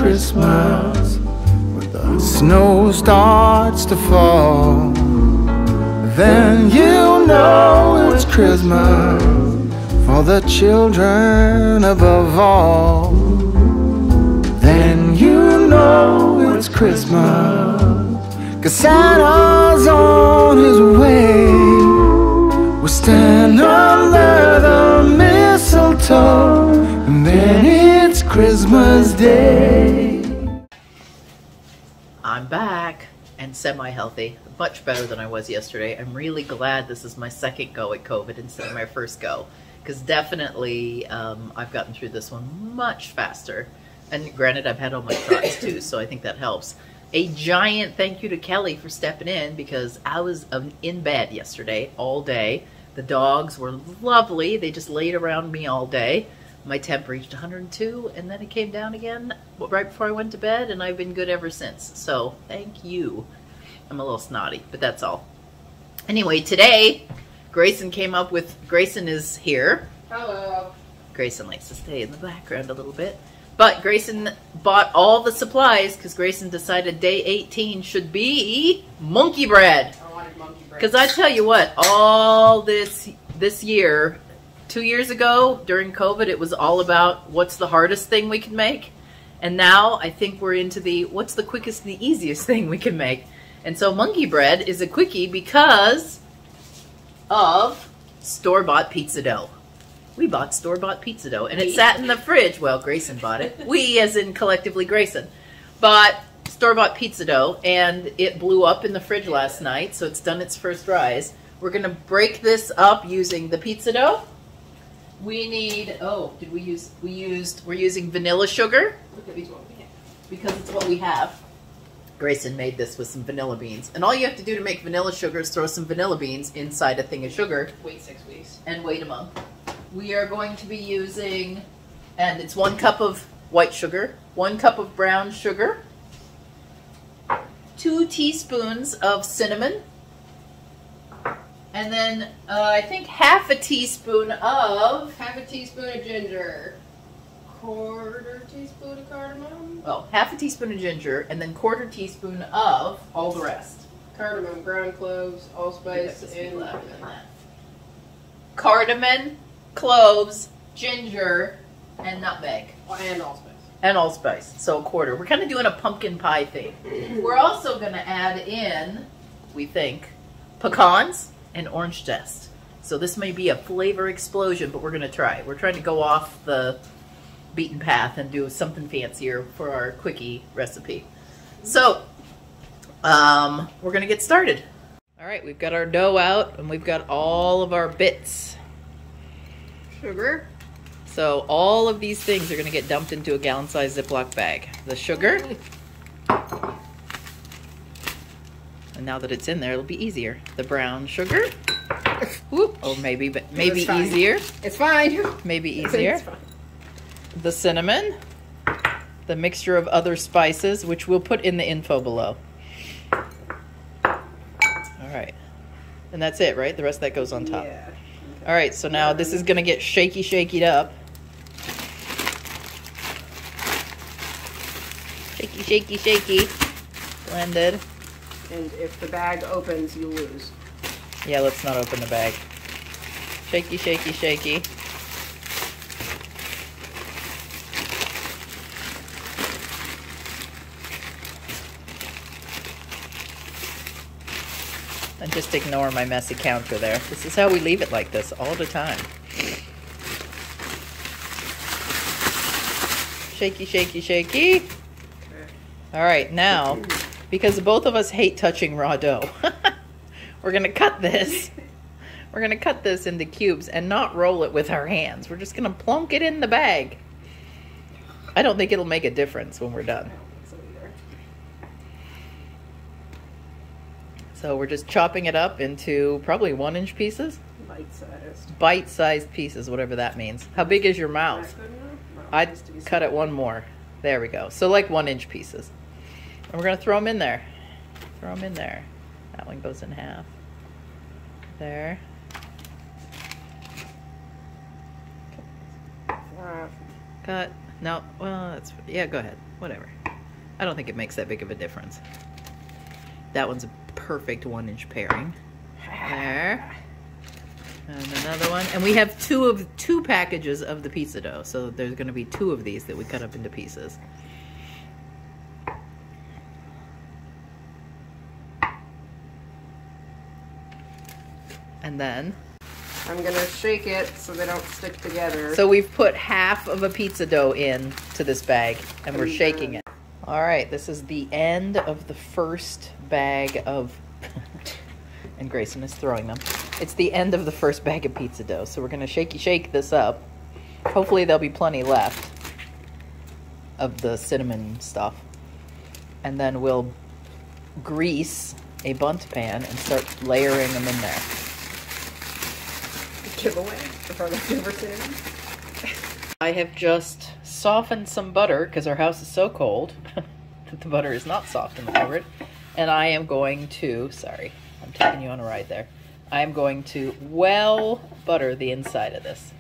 Christmas. When the snow starts to fall, then you know it's Christmas for the children above all. Then you know it's Christmas, 'cause Santa's on his way. We'll stand under the mistletoe, and then it's Christmas Day. I'm back and semi-healthy, much better than I was yesterday. I'm really glad this is my second go at COVID instead of my first go, because definitely I've gotten through this one much faster. And granted, I've had all my shots too, so I think that helps. A giant thank you to Kelly for stepping in, because I was in bed yesterday all day. The dogs were lovely. They just laid around me all day. My temp reached 102, and then it came down again right before I went to bed, and I've been good ever since. So thank you. I'm a little snotty, but that's all. Anyway, today, Grayson came up with, Grayson is here. Hello. Grayson likes to stay in the background a little bit. But Grayson bought all the supplies because Grayson decided day 18 should be monkey bread. I wanted monkey bread. Because I tell you what, all this year, 2 years ago during COVID, it was all about what's the hardest thing we can make. And now I think we're into the what's the quickest and the easiest thing we can make. And so monkey bread is a quickie because of store-bought pizza dough. We bought store-bought pizza dough, and it sat in the fridge. Well, Grayson bought it. We, as in collectively Grayson, bought store-bought pizza dough, and it blew up in the fridge last night, so it's done its first rise. We're going to break this up using the pizza dough. We need, we're using vanilla sugar. Look at these ones. Because it's what we have. Grayson made this with some vanilla beans. And all you have to do to make vanilla sugar is throw some vanilla beans inside a thing of sugar. Wait 6 weeks. And wait a month. We are going to be using, and it's 1 cup of white sugar, 1 cup of brown sugar, 2 teaspoons of cinnamon, and then I think half a teaspoon of ginger, 1/4 teaspoon of cardamom. Oh, half a teaspoon of ginger, and then 1/4 teaspoon of all the rest. Cardamom, ground cloves, allspice, and cardamom, cloves, ginger, and nutmeg. And allspice. And allspice, so 1/4. We're kind of doing a pumpkin pie thing. We're also going to add in, we think, pecans and orange zest. So this may be a flavor explosion, but we're going to try. We're trying to go off the beaten path and do something fancier for our quickie recipe. So, we're going to get started. All right, we've got our dough out, and we've got all of our bits. Sugar. So all of these things are going to get dumped into a gallon-sized Ziploc bag. The sugar. And now that it's in there, it'll be easier. The brown sugar. Whoop. Oh, maybe easier. It's fine. Maybe easier. It's fine. The cinnamon. The mixture of other spices, which we'll put in the info below. All right. And that's it, right? The rest of that goes on top. Yeah. All right, so now this is going to get shakied up. Shaky. Blended. And if the bag opens, you lose. Yeah, let's not open the bag. Shaky. And just ignore my messy counter there. This is how we leave it like this all the time. Shaky. Okay. All right, now, because both of us hate touching raw dough, we're going to cut this. We're going to cut this into cubes and not roll it with our hands. We're just going to plunk it in the bag. I don't think it'll make a difference when we're done. So we're just chopping it up into probably 1-inch pieces? Bite-sized. Bite-sized pieces, whatever that means. How big is your mouth? I'd cut it 1 more. There we go. So like 1-inch pieces. And we're going to throw them in there. Throw them in there. That one goes in half. There. Cut. No, well, that's, yeah, go ahead. Whatever. I don't think it makes that big of a difference. That one's a perfect 1-inch pairing. There. And another one. And we have two packages of the pizza dough. So there's going to be 2 of these that we cut up into pieces. And then I'm going to shake it so they don't stick together. so we've put half of a pizza dough in to this bag and we're shaking it. All right, this is the end of the first bag of and Grayson is throwing them. It's the end of the first bag of pizza dough. So we're going to shake this up. Hopefully there'll be plenty left of the cinnamon stuff. And then we'll grease a bunt pan and start layering them in there. Giveaway for leftover cinnamon. I have just softened some butter because our house is so cold that the butter is not soft in the cupboard. And I am going to, sorry, I'm taking you on a ride there. I am going to well butter the inside of this.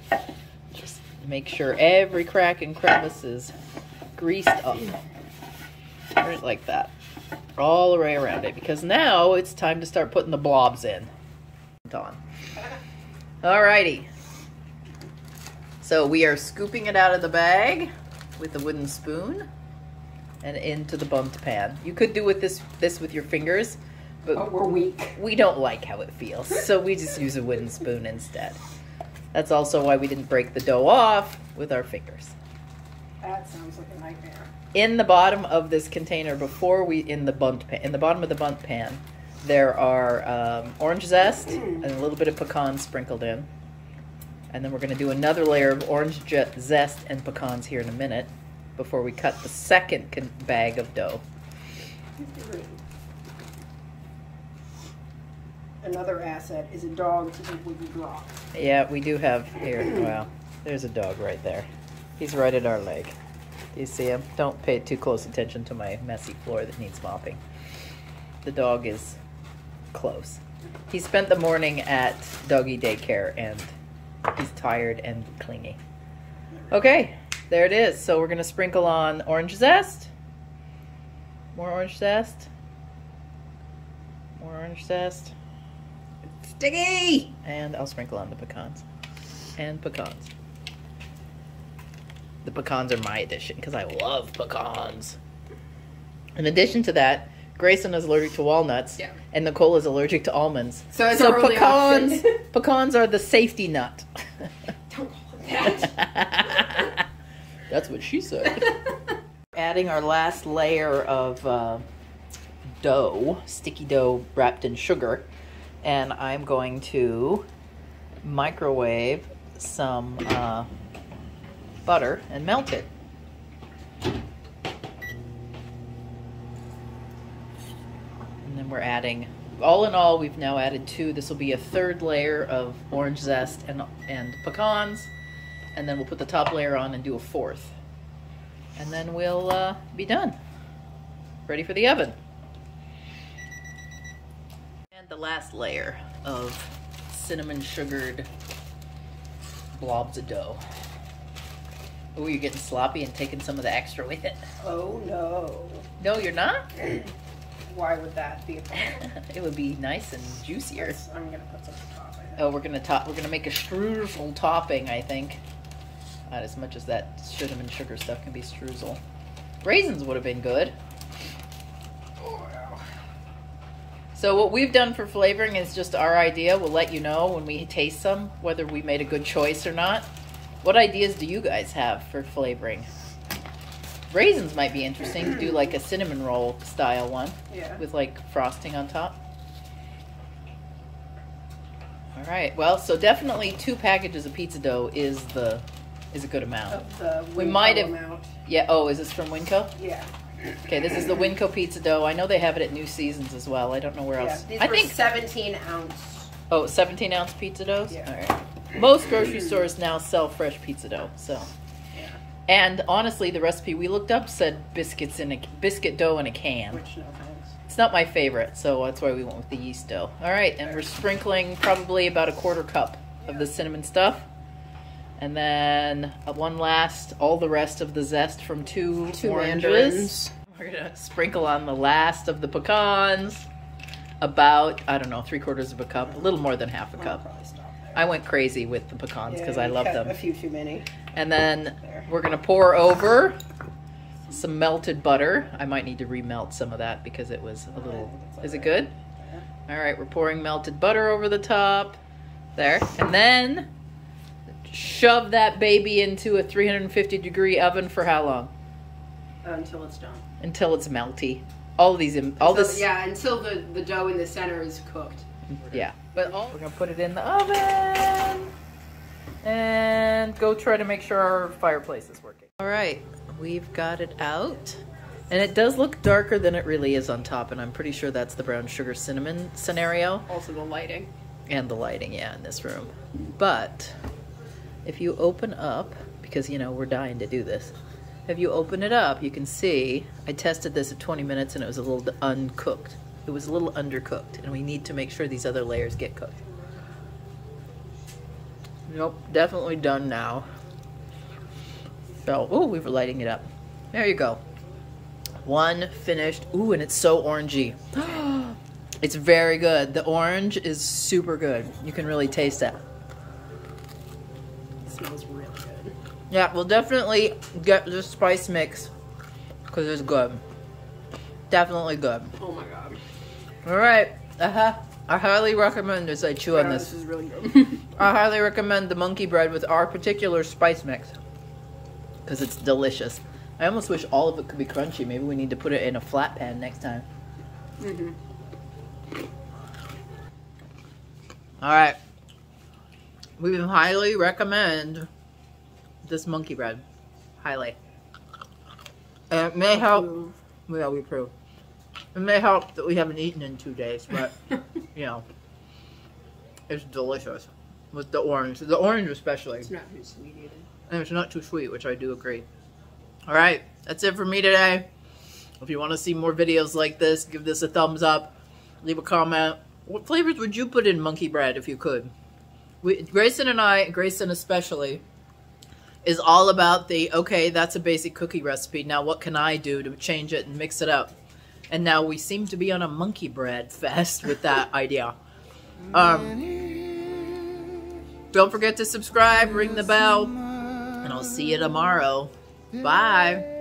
Just make sure every crack and crevice is greased up. Right like that. All the way around it. Because now it's time to start putting the blobs in. Alrighty. So we are scooping it out of the bag with a wooden spoon and into the bunt pan. You could do with this with your fingers, but we're weak. We don't like how it feels, so we just use a wooden spoon instead. That's also why we didn't break the dough off with our fingers. That sounds like a nightmare. In the bottom of this container, in the bottom of the bunt pan, there are orange zest and a little bit of pecan sprinkled in. And then we're going to do another layer of orange zest and pecans here in a minute before we cut the second bag of dough. Another asset is a dog to eat what you drop. Yeah, we do have here. Well, there's a dog right there. He's right at our leg. Do you see him? Don't pay too close attention to my messy floor that needs mopping. The dog is close. He spent the morning at doggy daycare and he's tired and clingy. Okay, there it is. So we're going to sprinkle on orange zest. More orange zest. More orange zest. Sticky! And I'll sprinkle on the pecans. And pecans. The pecans are my addition because I love pecans. In addition to that, Grayson is allergic to walnuts, and Nicole is allergic to almonds. So pecans, pecans are the safety nut. Don't call it that. That's what she said. Adding our last layer of dough, sticky dough wrapped in sugar, and I'm going to microwave some butter and melt it. And then we're adding, all in all, we've now added 2. This will be a 3rd layer of orange zest and pecans. And then we'll put the top layer on and do a 4th. And then we'll be done. Ready for the oven. And the last layer of cinnamon sugared blobs of dough. Oh, you're getting sloppy and taking some of the extra with it. Oh no. No, you're not? Why would that be a problem? It would be nice and juicier. I'm gonna put some on top. Oh, we're gonna make a streusel topping, I think. Not as much as that cinnamon sugar stuff can be streusel. Raisins would have been good. Oh, wow. So what we've done for flavoring is just our idea. We'll let you know when we taste some whether we made a good choice or not. What ideas do you guys have for flavoring? Raisins might be interesting to do like a cinnamon roll style one. Yeah. With like frosting on top. All right. Well, so definitely 2 packages of pizza dough is a good amount. Of the we might have amount. Yeah. Oh, is this from Winco? Yeah. Okay, this is the Winco pizza dough. I know they have it at New Seasons as well. I don't know where else. These I were think 17 ounce. Oh, 17-ounce pizza doughs? Yeah. All right. Most grocery stores now sell fresh pizza dough, so. Yeah. And honestly, the recipe we looked up said biscuit dough in a can. Which, no thanks. It's not my favorite, so that's why we went with the yeast dough. All right, and we're sprinkling probably about a 1/4 cup of the cinnamon stuff. And then all the rest of the zest from two oranges. mandarins. We're gonna sprinkle on the last of the pecans. About, I don't know, 3/4 of a cup, a little more than half a cup. Probably stop there. I went crazy with the pecans because I love cut them. a few too many. And then we're gonna pour over some melted butter. I might need to remelt some of that because it was a little, is it good? All right, we're pouring melted butter over the top. There. And then shove that baby into a 350-degree oven for how long? Until it's done. Until it's melty. Until the dough in the center is cooked. Yeah. But we're gonna put it in the oven and go try to make sure our fireplace is working. All right, we've got it out. And it does look darker than it really is on top, and I'm pretty sure that's the brown sugar cinnamon scenario. Also the lighting. And the lighting, yeah, in this room. But if you open up, because, you know, we're dying to do this. If you open it up, you can see, I tested this at 20 minutes and it was a little uncooked. It was a little undercooked, and we need to make sure these other layers get cooked. Nope, definitely done now. So, oh, we were lighting it up. There you go. One finished. Ooh, and it's so orangey. It's very good. The orange is super good. You can really taste it. It smells really good. Yeah, we'll definitely get the spice mix because it's good. Definitely good. Oh my god. All right. I highly recommend this. I chew on this. This is really good. I highly recommend the monkey bread with our particular spice mix because it's delicious. I almost wish all of it could be crunchy. Maybe we need to put it in a flat pan next time. Mm-hmm. All right. We highly recommend this monkey bread. Highly. And it may help. Yeah, we approve. It may help that we haven't eaten in 2 days, but, you know, it's delicious with the orange. The orange especially. It's not too sweet either. And it's not too sweet, which I do agree. All right, that's it for me today. If you want to see more videos like this, give this a thumbs up. Leave a comment. What flavors would you put in monkey bread if you could? Grayson and I, Grayson especially, is all about the, okay, that's a basic cookie recipe. Now what can I do to change it and mix it up? And now we seem to be on a monkey bread fest with that idea. Don't forget to subscribe, ring the bell, and I'll see you tomorrow. Bye.